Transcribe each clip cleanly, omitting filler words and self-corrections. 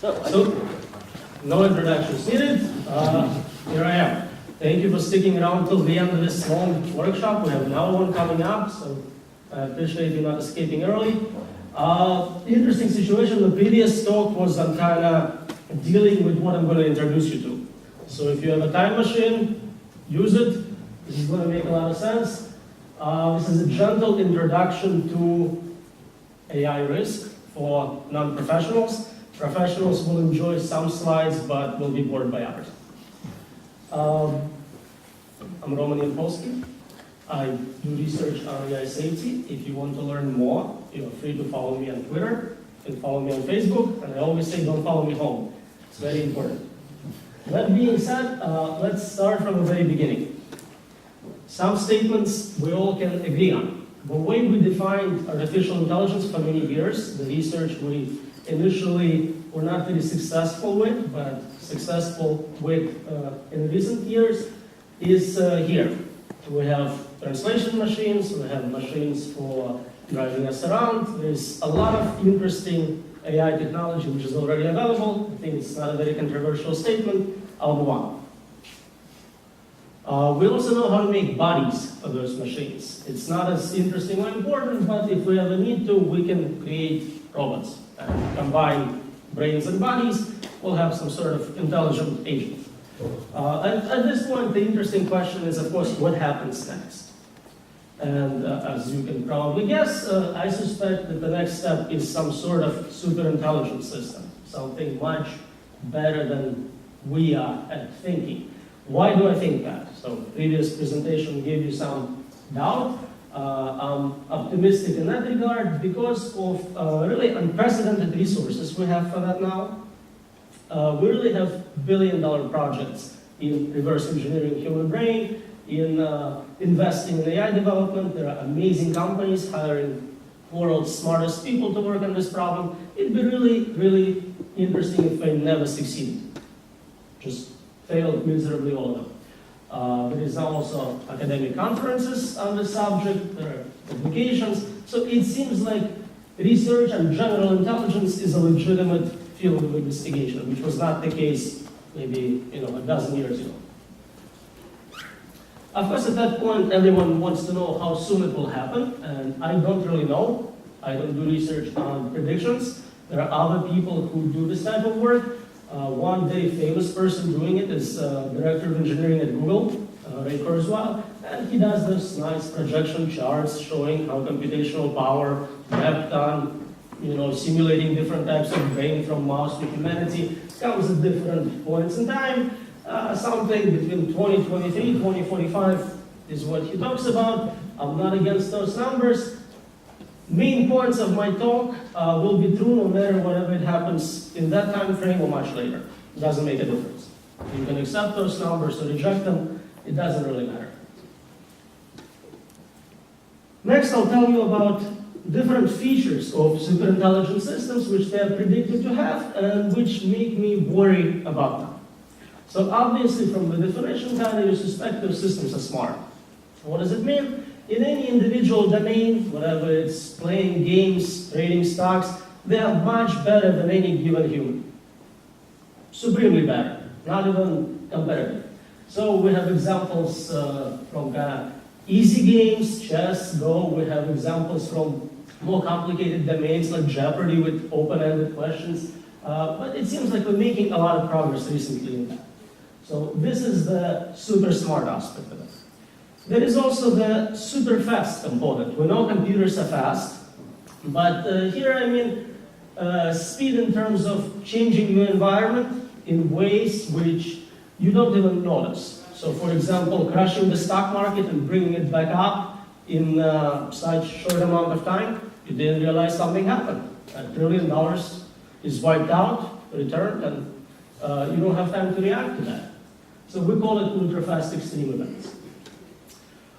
So, no introductions needed. Here I am. Thank you for sticking around till the end of this long workshop. We have another one coming up, so I appreciate you not escaping early. Interesting situation. The previous talk was on kind of dealing with what I'm going to introduce you to. So if you have a time machine, use it. This is going to make a lot of sense. This is a gentle introduction to AI risk for non-professionals. Professionals will enjoy some slides, but will be bored by others. I'm Roman Yampolsky. I do research on AI safety. If you want to learn more, you're free to follow me on Twitter and follow me on Facebook. And I always say, don't follow me home. It's very important. That being said, let's start from the very beginning. Some statements we all can agree on. The way we defined artificial intelligence for many years, the research we initially were not very successful with, but successful with in recent years, is here. We have translation machines, we have machines for driving us around. There's a lot of interesting AI technology which is already available. I think it's not a very controversial statement. I'll move on. We also know how to make bodies for those machines. It's not as interesting or important, but if we ever need to, we can create robots and combine brains and bodies. We'll have some sort of intelligent agent. At this point, the interesting question is, of course, what happens next? And as you can probably guess, I suspect that the next step is some sort of super intelligent system, something much better than we are at thinking. Why do I think that? So previous presentation gave you some doubt. I'm optimistic in that regard because of really unprecedented resources we have for that now. We really have billion-dollar projects in reverse engineering human brain, in investing in AI development. There are amazing companies hiring world's smartest people to work on this problem. It'd be really, really interesting if they never succeeded. Just failed miserably, all of them. There is also academic conferences on the subject, there are publications. So it seems like research on general intelligence is a legitimate field of investigation, which was not the case maybe a dozen years ago. Of course, at that point, everyone wants to know how soon it will happen, and I don't really know. I don't do research on predictions. There are other people who do this type of work. One very famous person doing it is Director of Engineering at Google, Ray Kurzweil, and he does this nice projection charts showing how computational power mapped on, simulating different types of brain from mouse to humanity comes at different points in time. Something between 2023, 2045 is what he talks about. I'm not against those numbers. Main points of my talk will be true no matter whatever it happens in that time frame or much later. It doesn't make a difference. You can accept those numbers or reject them. It doesn't really matter. Next, I'll tell you about different features of superintelligent systems which they are predicted to have and which make me worry about them. So obviously, from the definition kind, you suspect those systems are smart. What does it mean? In any individual domain, whatever it's playing games, trading stocks, they are much better than any given human. Supremely better, not even competitive. So we have examples from easy games, chess, Go. We have examples from more complicated domains like Jeopardy with open-ended questions. But it seems like we're making a lot of progress recently in that. So this is the super smart aspect of it. There is also the super fast component. We know computers are fast, but here I mean speed in terms of changing your environment in ways which you don't even notice. So for example, crashing the stock market and bringing it back up in such short amount of time, you didn't realize something happened. $1 trillion is wiped out, returned, and you don't have time to react to that. So we call it ultra-fast extreme events.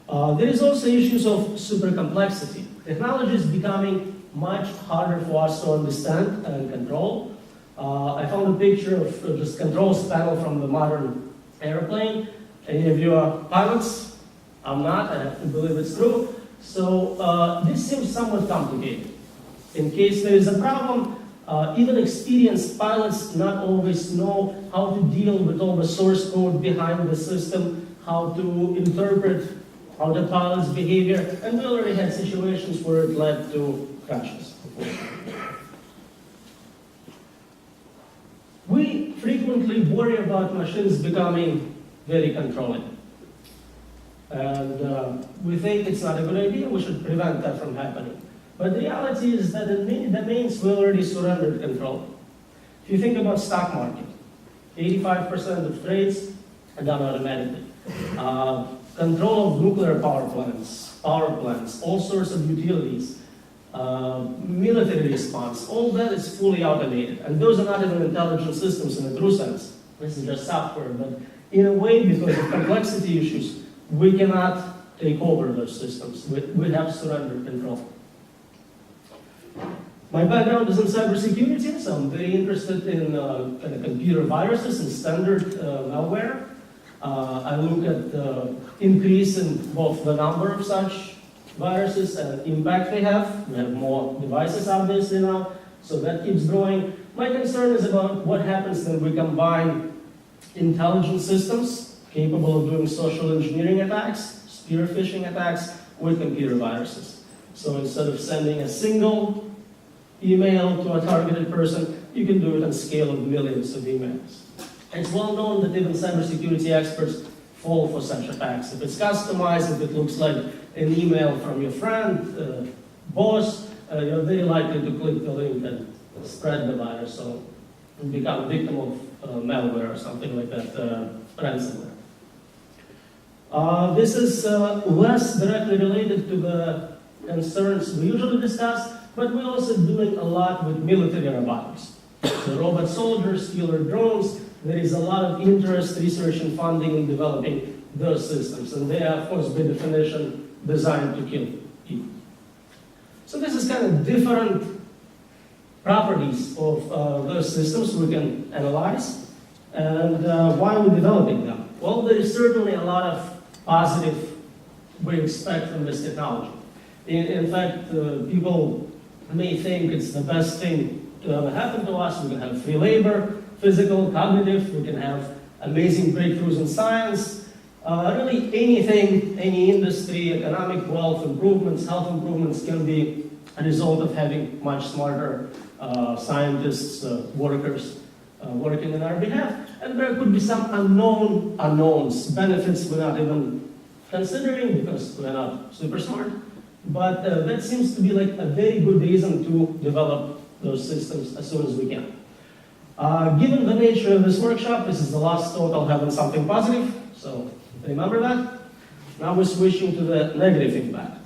There is also issues of super complexity. Technology is becoming much harder for us to understand and control. I found a picture of just controls panel from the modern airplane. Any of you are pilots? I'm not, I have to believe it's true. So this seems somewhat complicated. In case there is a problem, Even experienced pilots not always know how to deal with all the source code behind the system, how to interpret how the pilot's behavior, and we already had situations where it led to crashes. We frequently worry about machines becoming very controlling. And we think it's not a good idea, we should prevent that from happening. But the reality is that in many domains we already surrendered control. If you think about stock market, 85% of trades are done automatically. Control of nuclear power plants, all sorts of utilities, military response, all that is fully automated. And those are not even intelligent systems in a true sense. This is just software, but in a way, because of complexity issues, we cannot take over those systems. We have surrendered control. My background is in cybersecurity, so I'm very interested in kind of computer viruses and standard malware. I look at the increase in both the number of such viruses and impact they have. We have more devices obviously now, so that keeps growing. My concern is about what happens when we combine intelligent systems capable of doing social engineering attacks, spear phishing attacks, with computer viruses. So instead of sending a single email to a targeted person, you can do it on a scale of millions of emails. It's well known that even cybersecurity experts fall for such attacks. If it's customized, if it looks like an email from your friend, boss, you're very likely to click the link and spread the virus, so you become a victim of malware or something like that, ransomware. This is less directly related to the concerns we usually discuss, but we're also doing a lot with military robotics. So robot soldiers, killer drones, there is a lot of interest, research, and funding in developing those systems. And they are, of course, by definition, designed to kill people. So this is kind of different properties of those systems we can analyze. And why are we developing them? Well, there is certainly a lot of positive we expect from this technology. In fact, people may think it's the best thing to ever happen to us. We can have free labor, physical, cognitive, we can have amazing breakthroughs in science. Really anything, any industry, economic wealth improvements, health improvements can be a result of having much smarter scientists, workers working on our behalf. And there could be some unknowns, benefits we're not even considering because we're not super smart. But that seems to be like a very good reason to develop those systems as soon as we can. Given the nature of this workshop, this is the last talk I'll have on something positive, so remember that. Now we're switching to the negative impact.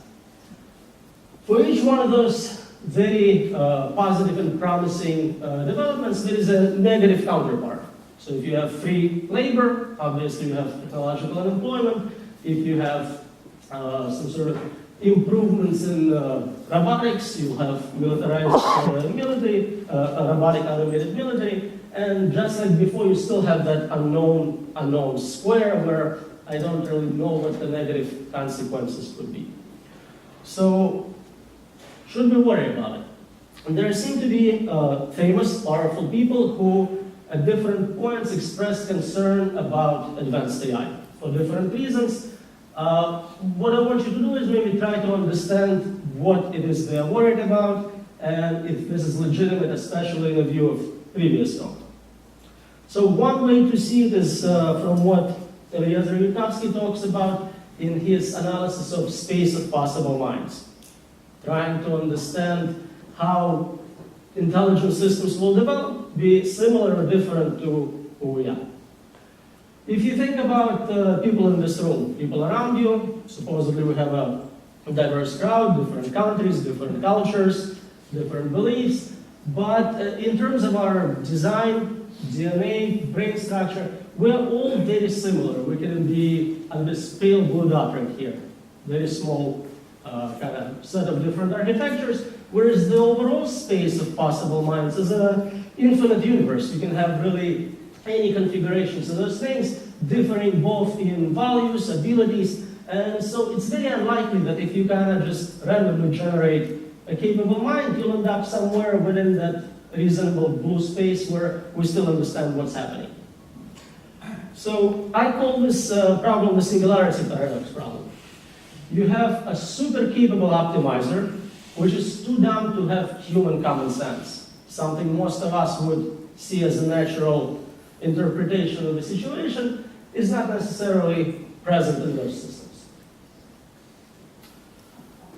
For each one of those very positive and promising developments, there is a negative counterpart. So if you have free labor, obviously you have technological unemployment. If you have some sort of improvements in robotics, you have militarized military, robotic automated military, and just like before, you still have that unknown square where I don't really know what the negative consequences could be. So, should we worry about it? And there seem to be famous, powerful people who, at different points, expressed concern about advanced AI for different reasons. What I want you to do is maybe try to understand what it is they are worried about and if this is legitimate, especially in the view of previous talk. So one way to see it is from what Yampolsky talks about in his analysis of space of possible minds, trying to understand how intelligent systems will develop, be similar or different to who we are. If you think about people in this room, people around you, supposedly we have a diverse crowd, different countries, different cultures, different beliefs, but in terms of our design, DNA, brain structure, we're all very similar. We can be on this pale blue dot right here, very small kind of set of different architectures, whereas the overall space of possible minds is an infinite universe. You can have really any configurations of those things, differing both in values, abilities, and so it's very unlikely that if you kind of just randomly generate a capable mind, you'll end up somewhere within that reasonable blue space where we still understand what's happening. So I call this problem the singularity paradox problem. You have a super capable optimizer, which is too dumb to have human common sense, something most of us would see as a natural interpretation of the situation, is not necessarily present in those systems.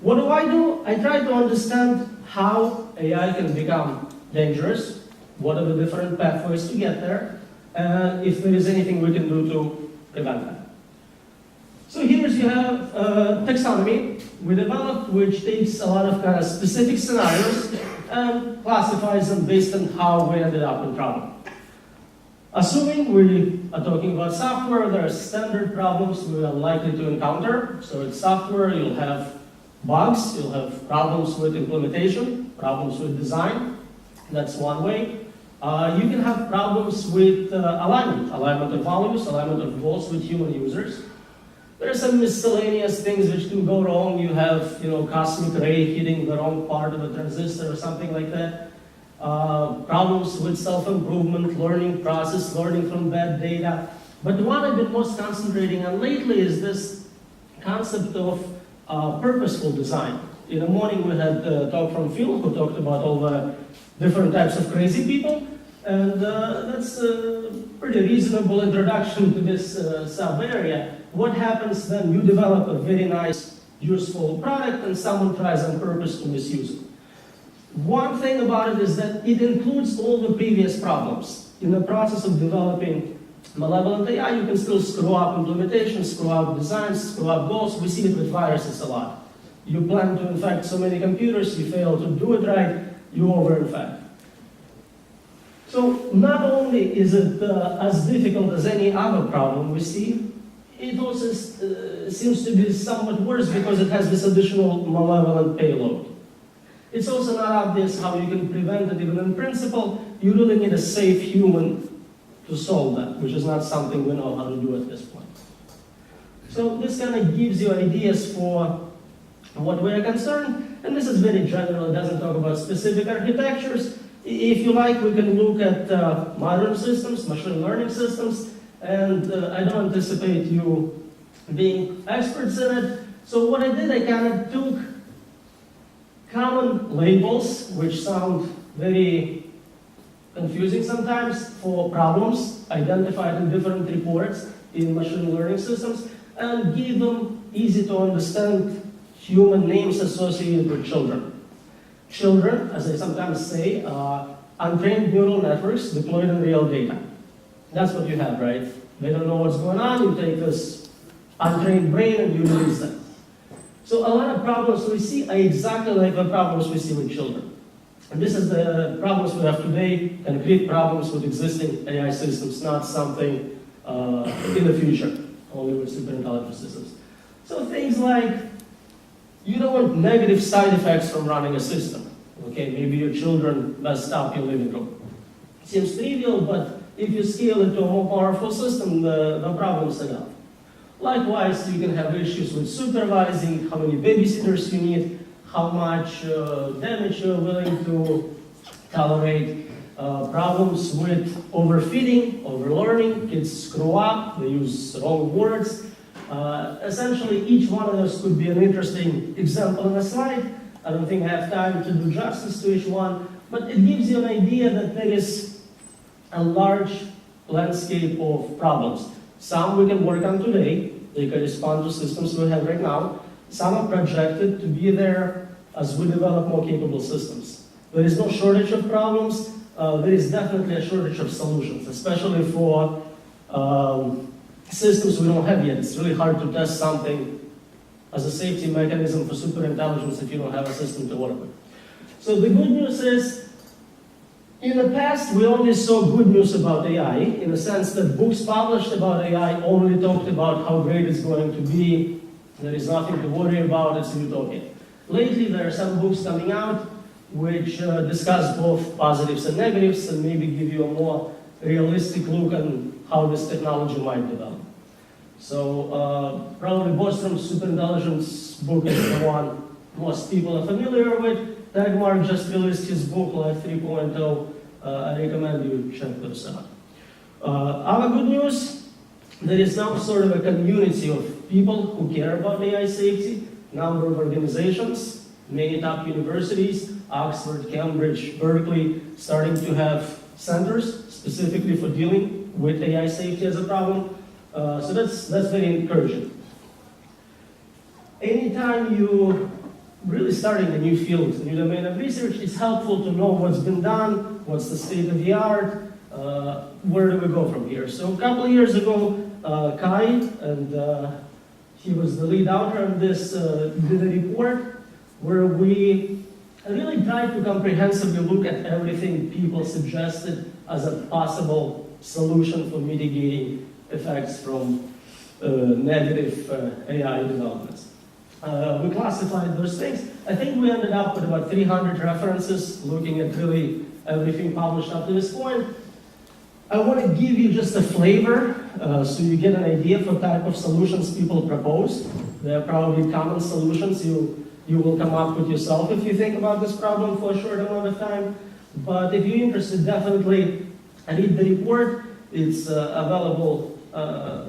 What do? I try to understand how AI can become dangerous, what are the different pathways to get there, and if there is anything we can do to prevent that. So here you have a taxonomy we developed, which takes a lot of kind of specific scenarios and classifies them based on how we ended up in trouble. Assuming we are talking about software, there are standard problems we are likely to encounter. So it's software, you'll have bugs, you'll have problems with implementation, problems with design. That's one way. You can have problems with alignment of values, alignment of goals with human users. There are some miscellaneous things which can go wrong. You have, cosmic ray hitting the wrong part of a transistor or something like that. Problems with self-improvement, learning process, learning from bad data. But the one I've been most concentrating on lately is this concept of purposeful design. In the morning we had a talk from Phil, who talked about all the different types of crazy people. And that's a pretty reasonable introduction to this sub-area. What happens then you develop a very nice, useful product and someone tries on purpose to misuse it? One thing about it is that it includes all the previous problems. In the process of developing malevolent AI, you can still screw up implementation, screw up designs, screw up goals. We see it with viruses a lot. You plan to infect so many computers, you fail to do it right, you over-infect. So not only is it as difficult as any other problem we see, it also seems to be somewhat worse because it has this additional malevolent payload. It's also not obvious how you can prevent it. Even in principle, you really need a safe human to solve that, which is not something we know how to do at this point. So this kind of gives you ideas for what we are concerned, and this is very general. It doesn't talk about specific architectures. If you like, we can look at modern systems, machine learning systems, and I don't anticipate you being experts in it. So what I did, I kind of took common labels, which sound very confusing sometimes, for problems identified in different reports in machine learning systems, and give them easy to understand human names associated with children. Children, as I sometimes say, are untrained neural networks deployed on real data. That's what you have, right? They don't know what's going on, you take this untrained brain and you release them. So a lot of problems we see are exactly like the problems we see with children. And this is the problems we have today, concrete problems with existing AI systems, not something in the future, only with superintelligent systems. So things like, you don't want negative side effects from running a system. Okay, maybe your children messed up your living room. It seems trivial, but if you scale it to a more powerful system, the problem's enough. Likewise, you can have issues with supervising, how many babysitters you need, how much damage you're willing to tolerate, problems with overfeeding, overlearning, kids screw up, they use wrong words. Essentially, each one of those could be an interesting example on a slide. I don't think I have time to do justice to each one, but it gives you an idea that there is a large landscape of problems. Some we can work on today, they correspond to systems we have right now. Some are projected to be there as we develop more capable systems. There is no shortage of problems, there is definitely a shortage of solutions, especially for systems we don't have yet. It's really hard to test something as a safety mechanism for superintelligence if you don't have a system to work with. So the good news is, in the past, we only saw good news about AI, in the sense that books published about AI only talked about how great it's going to be, there is nothing to worry about, it's a utopia. Lately, there are some books coming out which discuss both positives and negatives and maybe give you a more realistic look on how this technology might develop. So probably Bostrom's superintelligence book is the one most people are familiar with. Dagmar just released his book, Life 3.0. I recommend you check those out. Other good news, there is now sort of a community of people who care about AI safety, number of organizations, many top universities, Oxford, Cambridge, Berkeley, starting to have centers specifically for dealing with AI safety as a problem. So that's very encouraging. Anytime you really starting a new field, a new domain of research, it's helpful to know what's been done, what's the state of the art, where do we go from here. So a couple of years ago, Kai, and he was the lead author of this, did a report where we really tried to comprehensively look at everything people suggested as a possible solution for mitigating effects from negative AI developments. We classified those things. I think we ended up with about 300 references, looking at really everything published up to this point. I want to give you just a flavor, so you get an idea for type of solutions people propose. They are probably common solutions you will come up with yourself if you think about this problem for a short amount of time. But if you're interested, definitely read the report. It's available,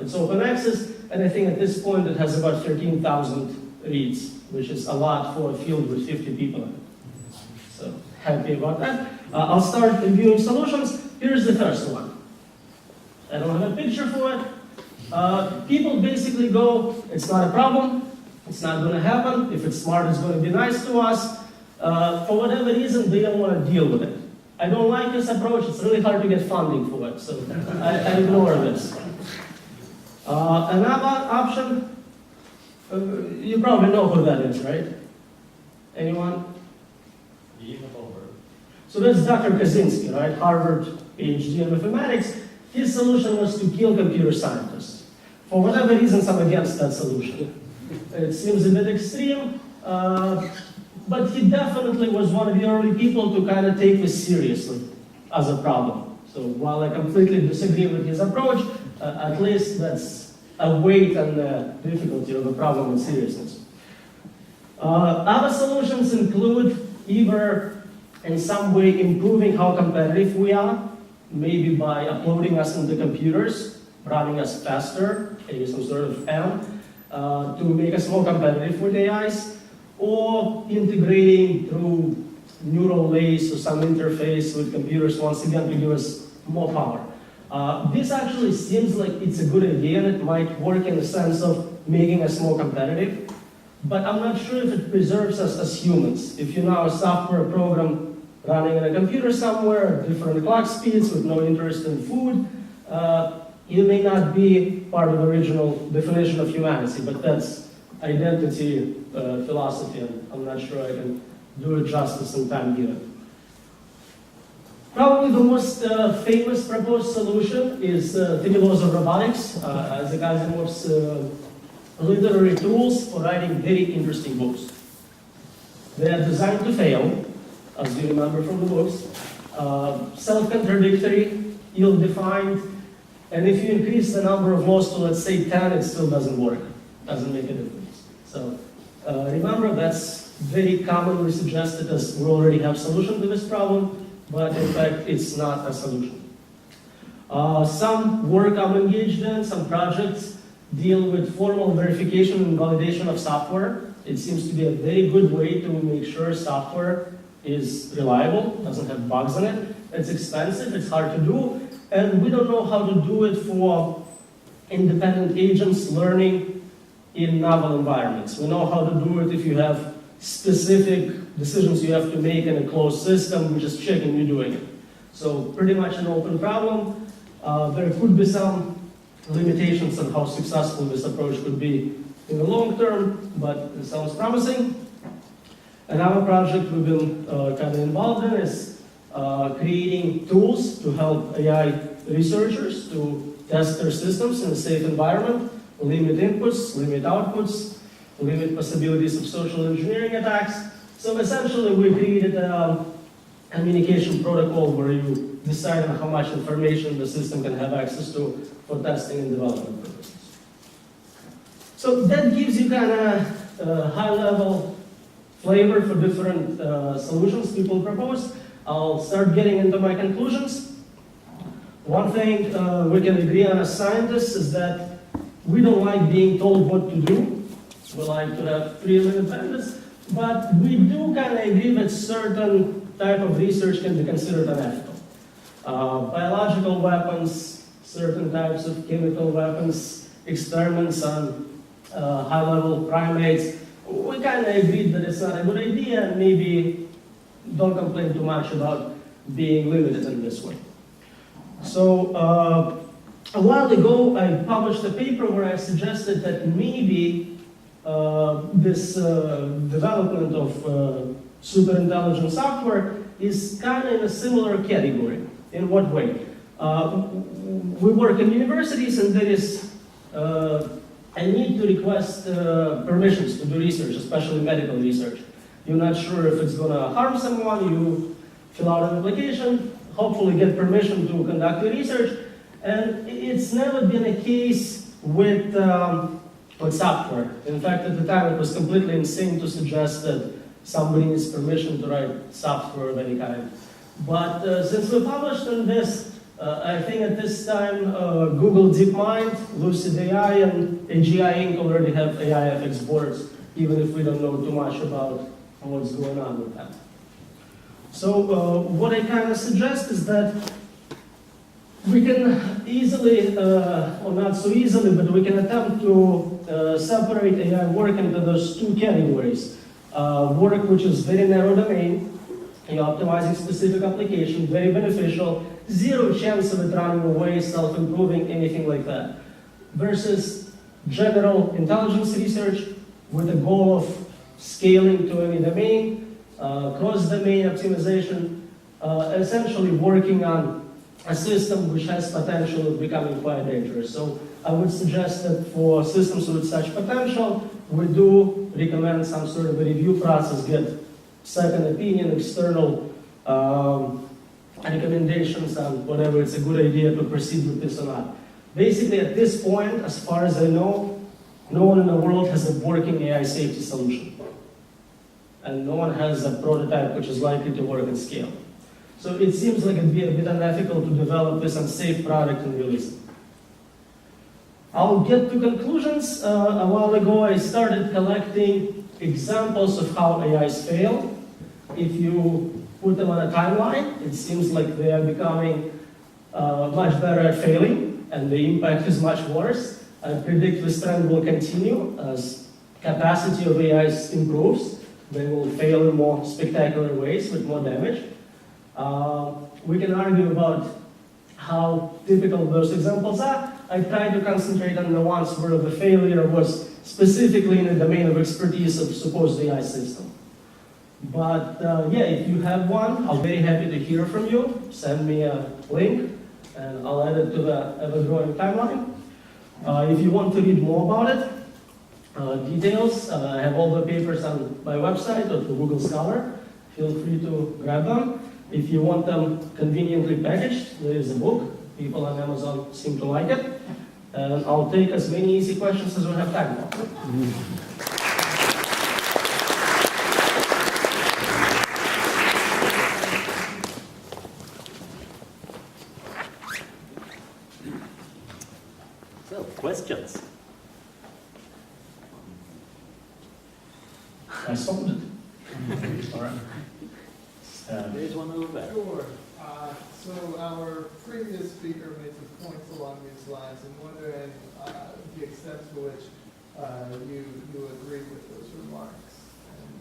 it's open access, and I think at this point it has about 13,000 reads, which is a lot for a field with 50 people in it. So happy about that. I'll start reviewing solutions. Here's the first one. I don't have a picture for it. People basically go, it's not a problem, it's not going to happen. If it's smart, it's going to be nice to us. For whatever reason, they don't want to deal with it. I don't like this approach. It's really hard to get funding for it, so I ignore this. Another option, you probably know who that is, right? Anyone? So that's Dr. Kaczynski, right? Harvard, PhD in mathematics. His solution was to kill computer scientists. For whatever reasons, I'm against that solution. It seems a bit extreme, but he definitely was one of the early people to kind of take this seriously as a problem. So while I completely disagree with his approach, at least that's a weight and the difficulty of the problem and seriousness. Other solutions include either in some way improving how competitive we are, maybe by uploading us into computers, running us faster, maybe some sort of M, to make us more competitive with AIs, or integrating through neural lace or some interface with computers once again to give us more power. This actually seems like it's a good idea and it might work in the sense of making us more competitive, but I'm not sure if it preserves us as humans. If you know a software program running in a computer somewhere at different clock speeds with no interest in food, you may not be part of the original definition of humanity, but that's identity philosophy, and I'm not sure I can do it justice in time given. Probably the most famous proposed solution is three laws of robotics, as the Asimov's literary tools for writing very interesting books. They are designed to fail, as you remember from the books, self-contradictory, ill-defined, and if you increase the number of laws to, let's say, 10, it still doesn't work, doesn't make a difference. So remember, that's very commonly suggested as we already have a solution to this problem, but in fact, it's not a solution. Some work I'm engaged in, some projects deal with formal verification and validation of software. It seems to be a very good way to make sure software is reliable, doesn't have bugs in it. It's expensive, it's hard to do, and we don't know how to do it for independent agents learning in novel environments. We know how to do it if you have specific decisions you have to make in a closed system, we're just checking you're doing it. So pretty much an open problem. There could be some limitations on how successful this approach could be in the long term, but it sounds promising. Another project we've been kind of involved in is creating tools to help AI researchers to test their systems in a safe environment, limit inputs, limit outputs, limit possibilities of social engineering attacks. So essentially we created a communication protocol where you decide on how much information the system can have access to for testing and development purposes. So that gives you kind of a high-level flavor for different solutions people propose. I'll start getting into my conclusions. One thing we can agree on as scientists is that we don't like being told what to do. We like to have freedom and independence, but we do kind of agree that certain type of research can be considered unethical. Biological weapons, certain types of chemical weapons, experiments on high-level primates, we kind of agreed that it's not a good idea, and maybe don't complain too much about being limited in this way. So a while ago, I published a paper where I suggested that maybe this development of superintelligent software is kind of in a similar category. In what way? We work in universities, and there is a need to request permissions to do research, especially medical research. You're not sure if it's going to harm someone, you fill out an application, hopefully get permission to conduct the research, and it's never been a case with software. In fact, at the time, it was completely insane to suggest that somebody needs permission to write software of any kind. But since we published on this, I think at this time, Google DeepMind, Lucid AI, and AGI Inc. already have AI ethics boards, even if we don't know too much about what's going on with that. So what I kind of suggest is that we can easily, or not so easily, but we can attempt to separate AI work into those two categories. Work which is very narrow domain, you're optimizing specific application, very beneficial, zero chance of it running away, self-improving, anything like that. Versus general intelligence research with the goal of scaling to any domain, cross-domain optimization, essentially working on a system which has potential of becoming quite dangerous. So I would suggest that for systems with such potential, we do recommend some sort of a review process, get second opinion, external recommendations on whether it's a good idea to proceed with this or not. Basically, at this point, as far as I know, no one in the world has a working AI safety solution. And no one has a prototype which is likely to work at scale. So it seems like it'd be a bit unethical to develop this unsafe product and release it. I'll get to conclusions. A while ago, I started collecting examples of how AIs fail. If you put them on a timeline, it seems like they are becoming much better at failing, and the impact is much worse. I predict this trend will continue as capacity of AIs improves. They will fail in more spectacular ways with more damage. We can argue about how typical those examples are. I try to concentrate on the ones where the failure was specifically in the domain of expertise of supposed AI system. But yeah, if you have one, I'll be very happy to hear from you. Send me a link, and I'll add it to the ever-growing timeline. If you want to read more about it, details, I have all the papers on my website or through Google Scholar. Feel free to grab them. If you want them conveniently packaged, there is a book. People on Amazon seem to like it. And I'll take as many easy questions as we have time for. So, questions? I solved it. All right. There's one over there. Sure. So our previous speaker made some points along these lines, and wondering the extent to which you agree with those remarks, and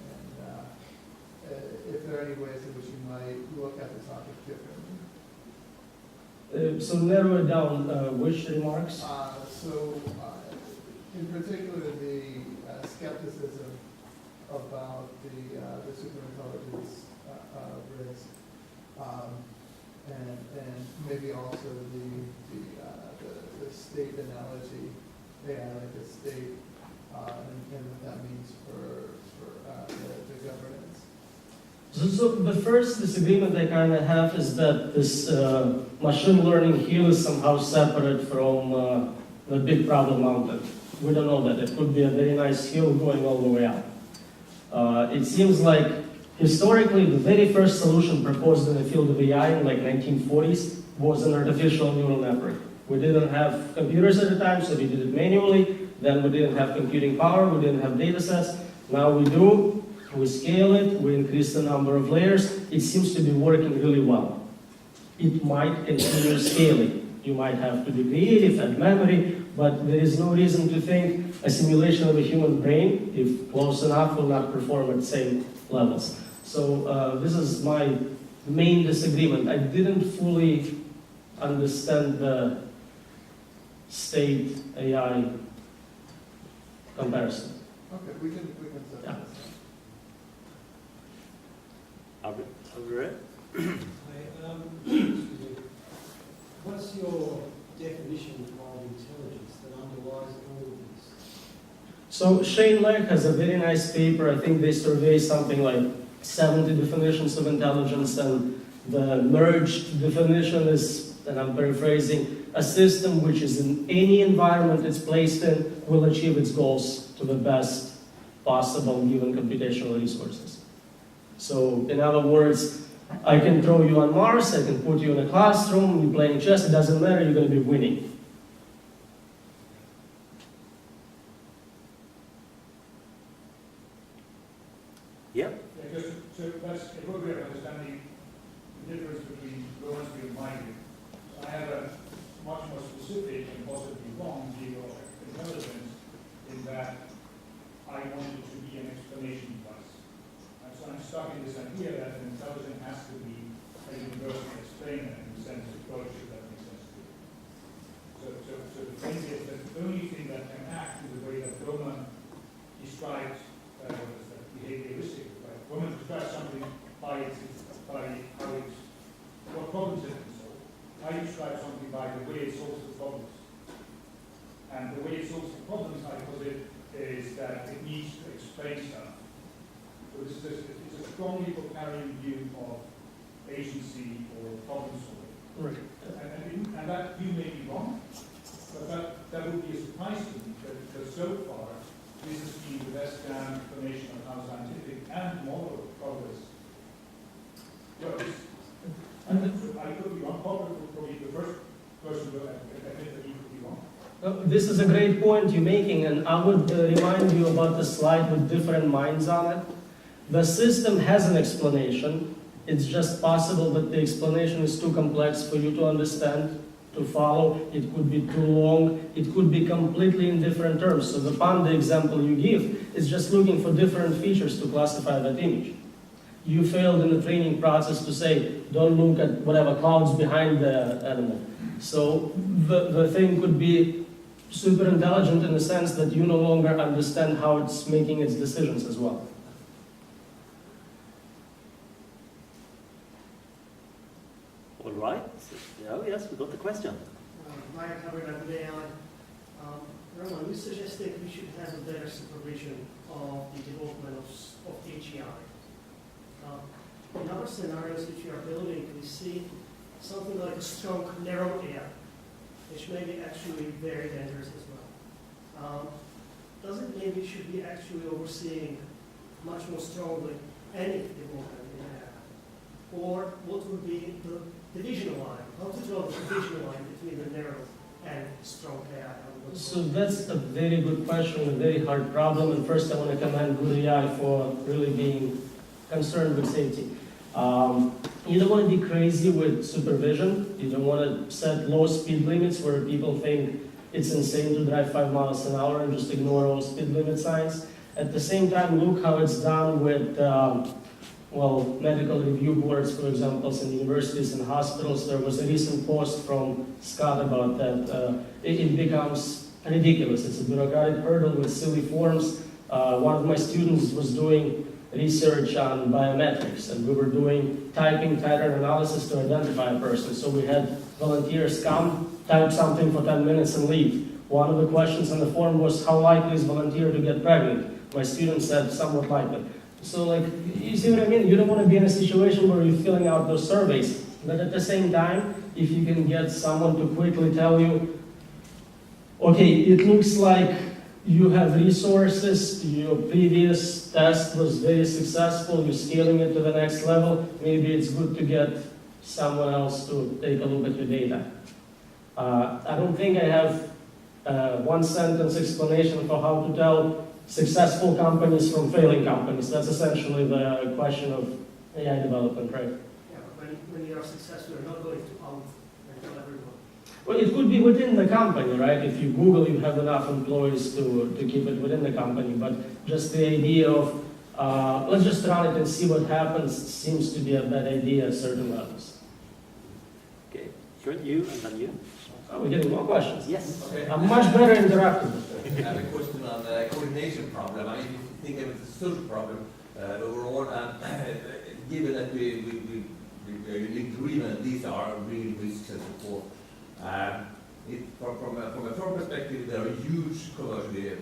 if there are any ways in which you might look at the topic differently. So narrow it down, which remarks? In particular, the skepticism about the superintelligence risk, and maybe also the state analogy, AI like a state, and what that means for the governance. So the first disagreement I kind of have is that this machine learning hill is somehow separate from the big problem mountain. We don't know that. It could be a very nice hill going all the way up. It seems like historically the very first solution proposed in the field of AI in like 1940s was an artificial neural network. We didn't have computers at the time, so we did it manually. Then we didn't have computing power, we didn't have data sets. Now we do, we scale it, we increase the number of layers. It seems to be working really well. It might continue scaling. You might have to be creative, add memory, but there is no reason to think a simulation of a human brain, if close enough, will not perform at the same levels. So this is my main disagreement. I didn't fully understand the state AI comparison. Okay, we can set Yeah. this Are we ready? Excuse me. What's your definition of intelligence that underlies all of this? So Shane Leck has a very nice paper. I think they survey something like 70 definitions of intelligence, and the merged definition is, and I'm paraphrasing, a system which is in any environment it's placed in will achieve its goals to the best possible given computational resources. So in other words, I can throw you on Mars, I can put you in a classroom, you're playing chess, it doesn't matter, you're going to be winning. Yeah. Just so that's appropriate understanding the difference between Lawrence and Minded. I have a much more specific and possibly wrong view of intelligence in that I want it to be an explanation device. And so I'm stuck in this idea that an intelligence has to be a universal explainer in the sense of approach, if that makes sense to you. So the thing is that the only thing that can act in the way that Goleman describes behavioristic, right? Women describe something by how it's, what problems it can solve. I describe something by the way it solves the problems. And the way it solves the problems, I posit, is that it needs to explain stuff. So this is it's a strongly carrying view of agency or problem solving. Right. And that view may be wrong, but that would be a surprise to me, because so far, this has been the best damn explanation of how scientific and moral progress works. I could be wrong, probably the first person to admit that he could be wrong. This is a great point you're making, and I would remind you about the slide with different minds on it. The system has an explanation. It's just possible that the explanation is too complex for you to understand, to follow. It could be too long. It could be completely in different terms. So the panda example you give is just looking for different features to classify that image. You failed in the training process to say, don't look at whatever clouds behind the animal. So the thing could be super intelligent in the sense that you no longer understand how it's making its decisions as well. All right. Oh, yes, we got the question. Maya covered on the AI. Roman, you suggested we should have a better supervision of the development of HEI. In our scenarios which we are building, we see something like a strong narrow AI, which may be actually very dangerous as well. Does it mean we should be actually overseeing much more strongly any development in AI? Or what would be the division line? How to draw the division line between the narrow and strong AI? So that's a very good question, a very hard problem. And first I want to commend Good AI for really being concerned with safety. You don't want to be crazy with supervision. You don't want to set low speed limits where people think it's insane to drive 5 miles an hour and just ignore all speed limit signs. At the same time, look how it's done with medical review boards, for example, in universities and hospitals. There was a recent post from Scott about that. It becomes ridiculous. It's a bureaucratic hurdle with silly forms. One of my students was doing research on biometrics, and we were doing typing pattern analysis to identify a person. So we had volunteers come, type something for 10 minutes and leave. One of the questions on the form was, how likely is volunteer to get pregnant? My student said, somewhat likely. So you see what I mean? You don't want to be in a situation where you're filling out those surveys. But at the same time, if you can get someone to quickly tell you, okay, it looks like you have resources, your previous test was very successful, you're scaling it to the next level, maybe it's good to get someone else to take a look at your data. I don't think I have one sentence explanation for how to tell successful companies from failing companies. That's essentially the question of AI development, right? Yeah, but when you are successful, you're not going to out and tell everyone. Well, it could be within the company, right? If you Google, you have enough employees to keep it within the company. But just the idea of, let's just run it and see what happens seems to be a bad idea at certain levels. Okay, sure, you and then you. Oh, we're getting more questions. Yes. Okay. I'm much better interactive. I have a question on the coordination problem. I mean, if you think of it as a social problem overall, given that we agree that these are real risks and so forth, from a firm perspective, there are huge commercially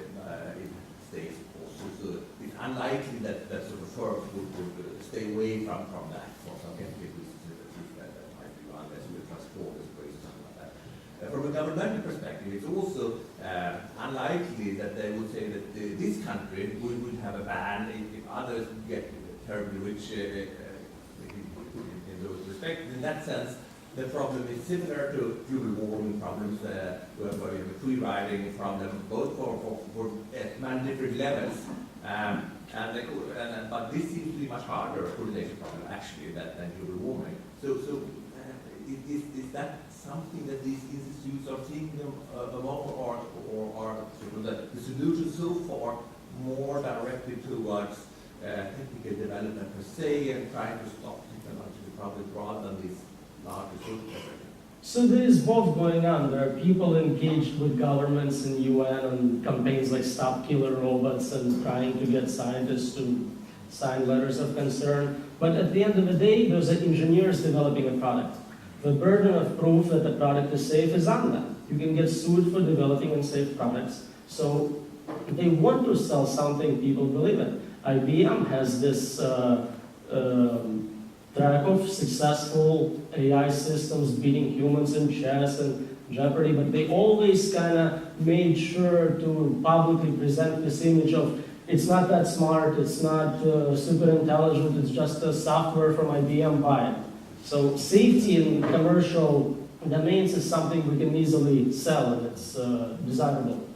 stakes, of course. So it's unlikely that sort of firms would stay away from that for some technical reasons that might be unless we transport as waste or something like that. From a governmental perspective, it's also unlikely that they would say that this country would have a ban if others get terribly rich in those respects. In that sense, the problem is similar to global warming problems, where we have a free riding from them, both for many different levels. But this seems to be much harder a coordination problem actually than global warming. So is that something that these institutes are thinking about, or are sort of the solution so far more directed towards technical development per se and trying to stop technological problems rather than these larger social problems? So there is both going on. There are people engaged with governments in UN on campaigns like Stop Killer Robots and trying to get scientists to sign letters of concern. But at the end of the day, those are engineers developing a product. The burden of proof that the product is safe is on them. You can get sued for developing unsafe products. So they want to sell something people believe in. IBM has this track of successful AI systems beating humans in chess and Jeopardy, but they always kind of made sure to publicly present this image of it's not that smart, it's not super intelligent, it's just a software from IBM, buy it. So safety in commercial domains is something we can easily sell, and it's desirable.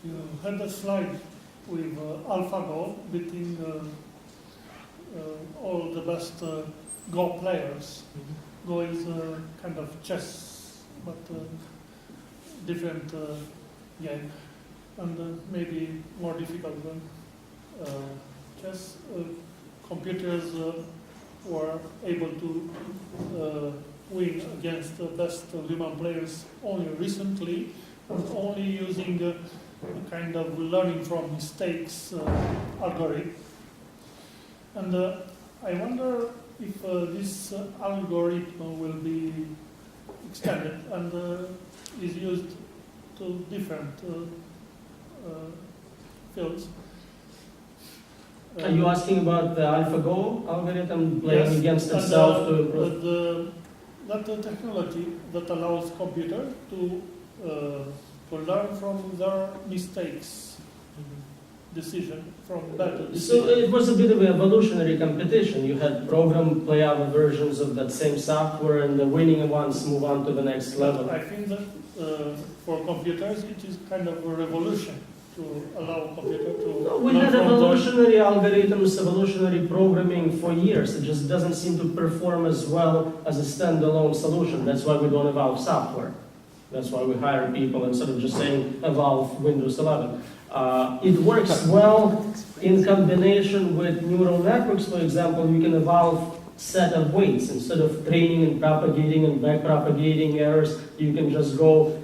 You had a slide with AlphaGo beating all the best Go players. Go is a kind of chess, but different game, and maybe more difficult than chess. Computers were able to win against the best human players only recently, and only using a kind of learning from mistakes algorithm. And I wonder if this algorithm will be extended and is used to different fields. Are you asking about the AlphaGo algorithm playing Yes, against and, itself to improve? That technology that allows computer to learn from their mistakes, decision from better decision. So it was a bit of an evolutionary competition. You had program play out versions of that same software, and the winning ones move on to the next level. I think that for computers it is kind of a revolution to allow computer to No, we learn had from evolutionary algorithms, evolutionary programming for years. It just doesn't seem to perform as well as a standalone solution. That's why we don't evolve software. That's why we hire people instead of just saying evolve Windows 11. It works well in combination with neural networks. For example, you can evolve set of weights. Instead of training and propagating and back propagating errors, you can just go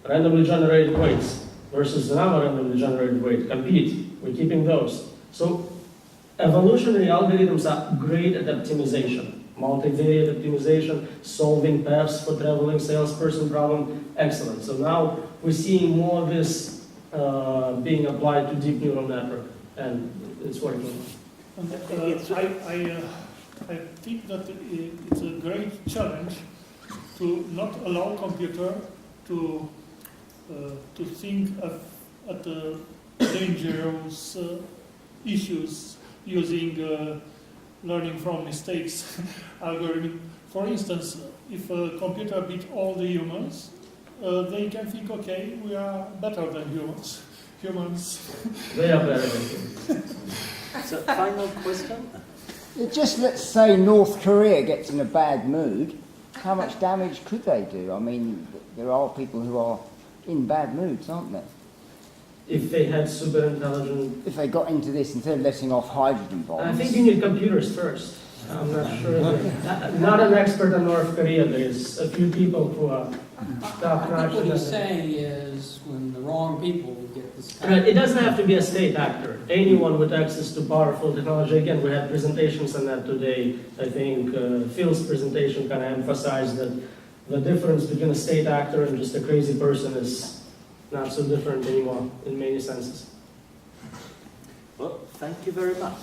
randomly generated weights versus another randomly generated weight. Compete. We're keeping those. So evolutionary algorithms are great at optimization. Multivariate optimization, solving paths for traveling salesperson problem, excellent. So now we're seeing more of this being applied to deep neural network, and it's working. And, I think that it's a great challenge to not allow computer to think at the dangerous issues using learning from mistakes algorithm. For instance, if a computer beats all the humans, they can think, okay, we are better than humans. They are better than humans. So, final question? Just let's say North Korea gets in a bad mood, how much damage could they do? I mean, there are people who are in bad moods, aren't there? If they had super intelligent, If they got into this, instead of letting off hydrogen bombs. I think you need computers first. I'm not sure. Not an expert on North Korea. There's a few people who are top I notch. think what he's saying is when the wrong people get this kind Right, it doesn't have to be a state actor. Anyone with access to powerful technology. Again, we had presentations on that today. I think Phil's presentation kind of emphasized that the difference between a state actor and just a crazy person is not so different anymore in many senses. Well, thank you very much.